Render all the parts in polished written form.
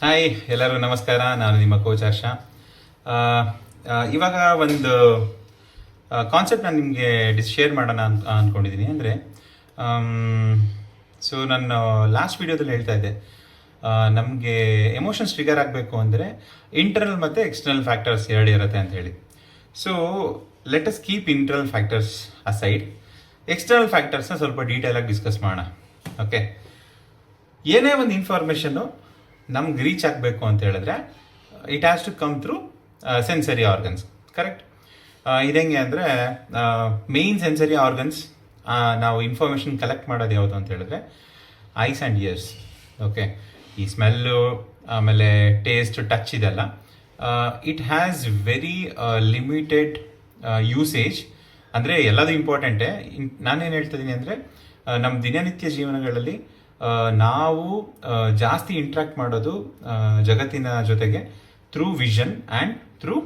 Hi ಎಲ್ಲರೂ ನಮಸ್ಕಾರ. ನಾನು ನಿಮ್ಮ ಕೋಚ್ ಹರ್ಷ. ಇವಾಗ ಒಂದು ಕಾನ್ಸೆಪ್ಟ್ ನಾನು ನಿಮಗೆ ಶೇರ್ ಮಾಡೋಣ ಅಂದ್ಕೊಂಡಿದ್ದೀನಿ. ಅಂದರೆ ಸೊ ನಾನು ಲಾಸ್ಟ್ ವೀಡಿಯೋದಲ್ಲಿ ಹೇಳ್ತಾ ಇದ್ದೆ, ನಮಗೆ ಎಮೋಷನ್ಸ್ ಟ್ರಿಗರ್ ಆಗಬೇಕು ಅಂದರೆ ಇಂಟರ್ನಲ್ ಮತ್ತು ಎಕ್ಸ್ಟರ್ನಲ್ ಫ್ಯಾಕ್ಟರ್ಸ್ ಎರಡು ಇರುತ್ತೆ ಅಂತ ಹೇಳಿ. So let us keep internal factors aside, external ಫ್ಯಾಕ್ಟರ್ಸ್ನ ಸ್ವಲ್ಪ ಡೀಟೇಲಾಗಿ ಡಿಸ್ಕಸ್ ಮಾಡೋಣ. ಓಕೆ, ಏನೇ ಒಂದು ಇನ್ಫಾರ್ಮೇಷನ್ನು ನಮ್ಗೆ ರೀಚ್ ಆಗಬೇಕು ಅಂತ ಹೇಳಿದ್ರೆ it has to come through sensory organs. Correct? ಇದೆಂಗೆ ಅಂದರೆ ಮೇಯ್ನ್ ಸೆನ್ಸರಿ ಆರ್ಗನ್ಸ್ ನಾವು ಇನ್ಫಾರ್ಮೇಷನ್ ಕಲೆಕ್ಟ್ ಮಾಡೋದು ಯಾವುದು ಅಂತ ಹೇಳಿದ್ರೆ ಐಸ್ ಆ್ಯಂಡ್ ಇಯರ್ಸ್. ಓಕೆ, ಈ ಸ್ಮೆಲ್ಲು ಆಮೇಲೆ ಟೇಸ್ಟ್, ಟಚ್ ಇದೆಲ್ಲ it has very limited usage. ಅಂದರೆ ಎಲ್ಲದೂ ಇಂಪಾರ್ಟೆಂಟೇ. ನಾನೇನು ಹೇಳ್ತಿದ್ದೀನಿ ಅಂದರೆ ನಮ್ಮ ದಿನನಿತ್ಯ ಜೀವನಗಳಲ್ಲಿ ನಾವು ಜಾಸ್ತಿ ಇಂಟ್ರಾಕ್ಟ್ ಮಾಡೋದು ಜಗತ್ತಿನ ಜೊತೆಗೆ through vision and through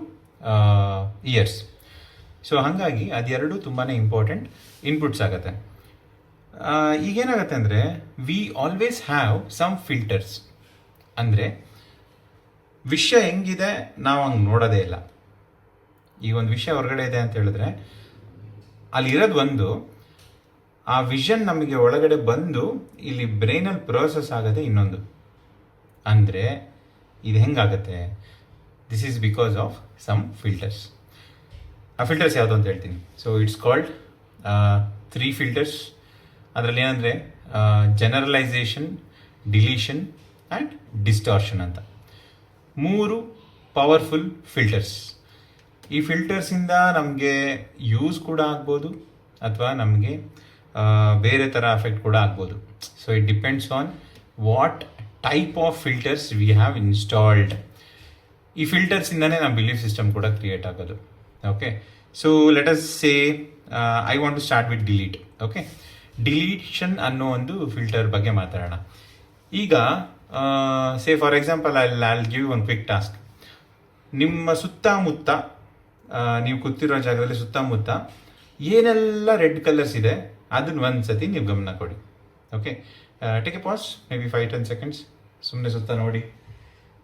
ears. So ಹಾಗಾಗಿ ಅದೆರಡು ತುಂಬಾ ಇಂಪಾರ್ಟೆಂಟ್ ಇನ್ಪುಟ್ಸ್ ಆಗುತ್ತೆ. ಈಗೇನಾಗುತ್ತೆ ಅಂದರೆ we always have some filters. ಅಂದರೆ ವಿಷಯ ಹೆಂಗಿದೆ ನಾವು ಹಂಗೆ ನೋಡೋದೇ ಇಲ್ಲ. ಈಗ ಒಂದು ವಿಷಯ ಹೊರಗಡೆ ಇದೆ ಅಂತ ಹೇಳಿದ್ರೆ ಅಲ್ಲಿರೋದು ಒಂದು, ಆ ವಿಷನ್ ನಮಗೆ ಒಳಗಡೆ ಬಂದು ಇಲ್ಲಿ ಬ್ರೈನಲ್ಲಿ ಪ್ರೋಸೆಸ್ ಆಗೋದೇ ಇನ್ನೊಂದು. ಅಂದರೆ ಇದು ಹೆಂಗಾಗತ್ತೆ? This is because of some filters. ಆ ಫಿಲ್ಟರ್ಸ್ ಯಾವುದು ಅಂತ ಹೇಳ್ತೀನಿ. So it's called 3 filters. ಅದರಲ್ಲಿ ಏನಂದರೆ ಜನರಲೈಸೇಷನ್, ಡಿಲೀಷನ್ ಆ್ಯಂಡ್ ಡಿಸ್ಟಾರ್ಷನ್ ಅಂತ 3 ಪವರ್ಫುಲ್ ಫಿಲ್ಟರ್ಸ್. ಈ ಫಿಲ್ಟರ್ಸಿಂದ ನಮಗೆ ಯೂಸ್ ಕೂಡ ಆಗ್ಬೋದು ಅಥವಾ ನಮಗೆ ಬೇರೆ ಥರ ಎಫೆಕ್ಟ್ ಕೂಡ ಆಗ್ಬೋದು. So it depends on what type of filters we have installed. ಈ ಫಿಲ್ಟರ್ಸಿಂದನೇ ನಮ್ಮ ಬಿಲೀಫ್ ಸಿಸ್ಟಮ್ ಕೂಡ ಕ್ರಿಯೇಟ್ ಆಗೋದು. Okay, so let us say I want to start with delete. Okay, deletion ಅನ್ನೋ ಒಂದು ಫಿಲ್ಟರ್ ಬಗ್ಗೆ ಮಾತಾಡೋಣ. ಈಗ say for example I'll give one quick task. ನಿಮ್ಮ ಸುತ್ತಮುತ್ತ, ನೀವು ಕೂತಿರೋ ಜಾಗದಲ್ಲಿ ಸುತ್ತಮುತ್ತ ಏನೆಲ್ಲ ರೆಡ್ ಕಲರ್ಸ್ ಇದೆ ಅದನ್ನ ಒಂದು ಸತಿ ನೀವು ಗಮನ ಕೊಡಿ. Okay, take a pause, maybe 5-10 seconds. ಸುಮ್ಮನೆ ಸುತ್ತ ನೋಡಿ,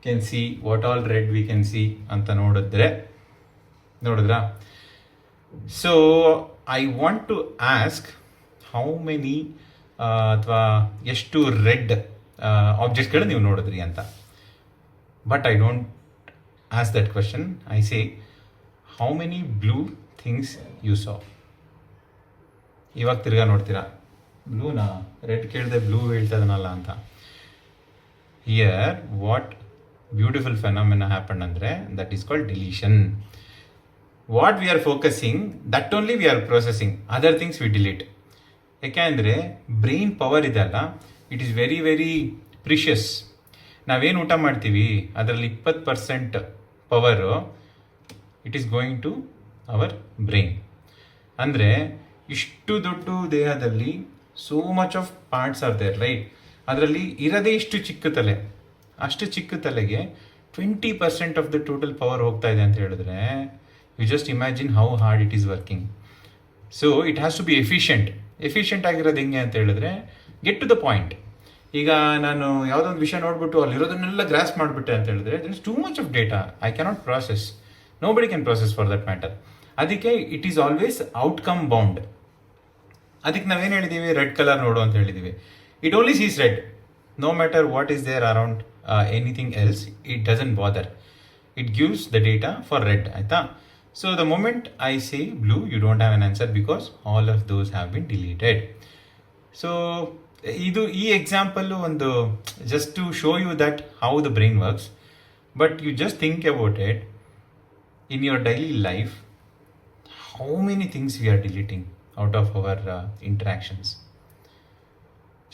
can see what all red we can see ಅಂತ ನೋಡಿದ್ರಾ? So I want to ask how many ಅಥವಾ ಎಷ್ಟು ರೆಡ್ ಆಬ್ಜೆಕ್ಟ್ಸ್ಗಳು ನೀವು ನೋಡಿದ್ರಿ ಅಂತ. But I don't ask that question. I say how many blue things you saw. ಇವಾಗ ತಿರ್ಗಾ ನೋಡ್ತೀರಾ, ಬ್ಲೂನಾ? ರೆಡ್ ಕೇಳಿದೆ ಬ್ಲೂ ಹೇಳ್ತಾ ಇದನಲ್ಲ ಅಂತ. Here what beautiful phenomena happen ಅಂದರೆ that is called deletion. What we are focusing that only we are processing, other things we delete. ಯಾಕೆಂದರೆ brain power ಇದೆ ಅಲ್ಲ, it is very very precious. ನಾವೇನು ಊಟ ಮಾಡ್ತೀವಿ ಅದರಲ್ಲಿ 20% power it is going to our brain. ಅಂದರೆ ಇಷ್ಟು ದೊಡ್ಡ ದೇಹದಲ್ಲಿ so much of parts are there, right? ಅದರಲ್ಲಿ ಇರೋದೇ ಇಷ್ಟು ಚಿಕ್ಕ ತಲೆ. ಅಷ್ಟು ಚಿಕ್ಕ ತಲೆಗೆ 20% ಆಫ್ ದ ಟೋಟಲ್ ಪವರ್ ಹೋಗ್ತಾ ಇದೆ ಅಂತ ಹೇಳಿದ್ರೆ you just imagine how hard it is working. So it has to be efficient ಆಗಿರೋದು ಹೆಂಗೆ ಅಂತ ಹೇಳಿದ್ರೆ ಗೆಟ್ ಟು ದ ಪಾಯಿಂಟ್. ಈಗ ನಾನು ಯಾವುದೊಂದು ವಿಷಯ ನೋಡ್ಬಿಟ್ಟು ಅಲ್ಲಿರೋದನ್ನೆಲ್ಲ ಗ್ರಾಸ್ ಮಾಡಿಬಿಟ್ಟೆ ಅಂತ ಹೇಳಿದ್ರೆ there is too much of data I cannot process. Nobody can process for that matter. ಅದಕ್ಕೆ it is always outcome bound. ಅದಕ್ಕೆ ನಾವೇನು ಹೇಳಿದ್ದೀವಿ? ರೆಡ್ ಕಲರ್ ನೋಡು ಅಂತ ಹೇಳಿದ್ದೀವಿ. It only seize red, no matter what is there around anything else, it doesn't bother. It gives the data for red, ಆಯಿತಾ? So the moment I say blue, you don't have an answer because all of those have been deleted. So ಈ example ಒಂದು just to show you that how the brain works. But you just think about it in your daily life, how many things we are deleting out of our interactions.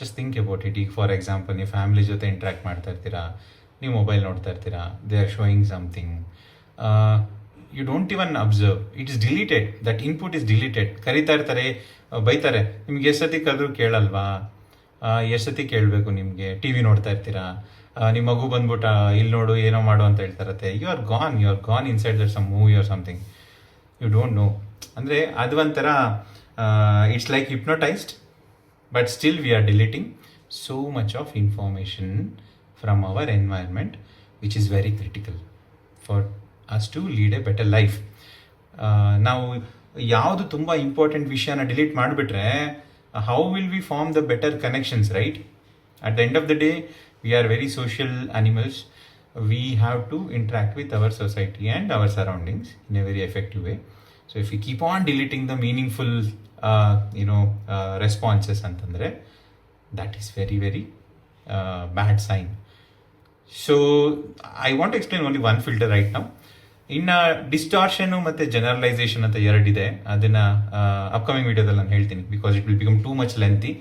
Just think about it. For example, ನೀವು family ಜೊತೆ interact ಮಾಡ್ತಾ ಇರ್ತೀರಾ, ನೀವು mobile ನೋಡ್ತಾ ಇರ್ತೀರಾ, they are showing something, you don't even observe, it is deleted. That input is deleted. ಕರಿತಾ ಇರ್ತಾರೆ, ಬೈತಾರೆ, ನಿಮ್ಗೆ ಎಷ್ಟು ಸತಿ ಕರೆದ್ರು ಕೇಳಲ್ವಾ? ಎಷ್ಟು ಸತಿ ಕೇಳಬೇಕು ನಿಮಗೆ? ಟಿ ವಿ ನೋಡ್ತಾ ಇರ್ತೀರಾ, ನಿಮ್ಮ ಮಗು ಬಂದ್ಬಿಟ್ಟು ಇಲ್ಲಿ ನೋಡು, ಏನೋ ಮಾಡು ಅಂತ ಹೇಳ್ತಾರತ್ತೆ. You are gone inside that some movie or something, you don't know. ಅಂದರೆ ಅದು ಒಂಥರ it's like hypnotised, but still we are deleting so much of information from our environment, which is very critical for us to lead a better life. ನಾವು ಯಾವುದು ತುಂಬ important ವಿಷಯನ delete ಮಾಡಿಬಿಟ್ರೆ how will we form the better connections, right? At the end of the day we are very social animals. We have to interact with our society and our surroundings in a very effective way. So if we keep on deleting the meaningful responses antandre, that is very very bad sign. So I want to explain only one filter right now. ಇನ್ನು ಡಿಸ್ಟಾರ್ಷನು ಮತ್ತು generalisation ಅಂತ ಎರಡಿದೆ. ಅದನ್ನು upcoming ವಿಡಿಯೋದಲ್ಲಿ ನಾನು ಹೇಳ್ತೀನಿ, because it will become too much lengthy.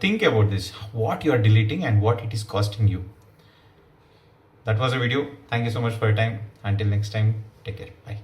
Think about this, what you are deleting and what it is costing you. That was a video. Thank you so much for your time. Until next time, take care. Bye.